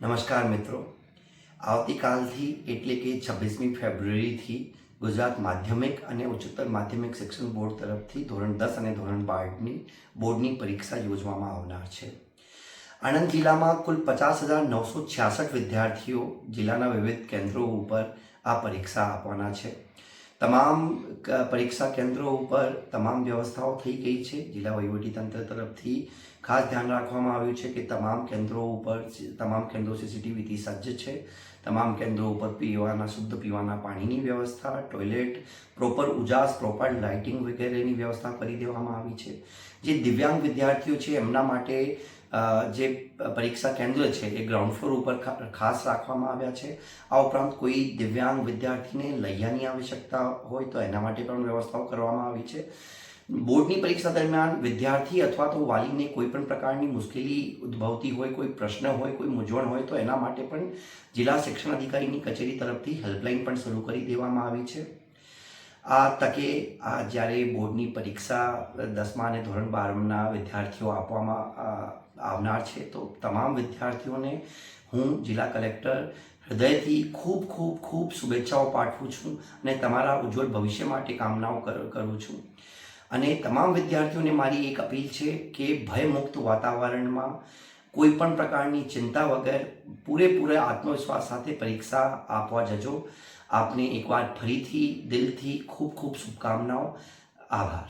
નમસ્કાર મિત્રો, આવતીકાલથી એટલે કે 26મી ફેબ્રુઆરીથી ગુજરાત માધ્યમિક અને ઉચ્ચતર માધ્યમિક શિક્ષણ બોર્ડ તરફથી ધોરણ 10 અને ધોરણ 12ની બોર્ડની પરીક્ષા યોજવામાં આવનાર છે. આણંદ જિલ્લામાં કુલ 50,966 વિદ્યાર્થીઓ જિલ્લાના વિવિધ કેન્દ્રો ઉપર આ પરીક્ષા આપવાના છે. તમામ પરીક્ષા કેન્દ્રો ઉપર તમામ વ્યવસ્થાઓ થઈ ગઈ છે. જિલ્લા વહીવટીતંત્ર તરફથી ખાસ ધ્યાન રાખવામાં આવ્યું છે કે તમામ કેન્દ્રો સીસીટીવીથી સજ્જ છે. તમામ કેન્દ્રો ઉપર શુદ્ધ પીવાના પાણીની વ્યવસ્થા, ટોયલેટ, પ્રોપર ઉજાસ, પ્રોપર લાઇટિંગ વગેરેની વ્યવસ્થા કરી દેવામાં આવી છે. જે દિવ્યાંગ વિદ્યાર્થીઓ છે એમના માટે જે પરીક્ષા કેન્દ્ર છે એ ગ્રાઉન્ડ ફ્લોર ઉપર ખાસ રાખવામાં આવ્યા છે. આ ઉપરાંત કોઈ દિવ્યાંગ વિદ્યાર્થીને લૈયાની આવશ્યકતા હોય તો એના માટે પણ વ્યવસ્થાઓ કરવામાં આવી છે. બોર્ડની પરીક્ષા દરમિયાન વિદ્યાર્થી અથવા તો વાલીને કોઈ પણ પ્રકારની મુશ્કેલી ઉદ્ભવતી હોય, કોઈ પ્રશ્ન હોય, કોઈ મૂંઝવણ હોય તો એના માટે પણ જિલ્લા શિક્ષણ અધિકારીની કચેરી તરફથી હેલ્પલાઇન પણ શરૂ કરી દેવામાં આવી છે. આ તકે જ્યારે બોર્ડની પરીક્ષા 10મા અને ધોરણ 12ના વિદ્યાર્થીઓ આપવામાં આવનાર છે તો તમામ વિદ્યાર્થીઓને હું જિલ્લા કલેક્ટર હૃદયથી ખૂબ ખૂબ ખૂબ શુભેચ્છાઓ પાઠવું છું અને તમારા ઉજ્જવળ ભવિષ્ય માટે કામનાઓ કરું છું. અને તમામ વિદ્યાર્થીઓને મારી એક અપીલ છે કે ભયમુક્ત વાતાવરણમાં કોઈ પણ પ્રકારની ચિંતા વગર પૂરેપૂરા આત્મવિશ્વાસ સાથે પરીક્ષા આપવા જજો. આપને એકવાર ફરીથી દિલથી ખૂબ ખૂબ શુભકામનાઓ. આભાર.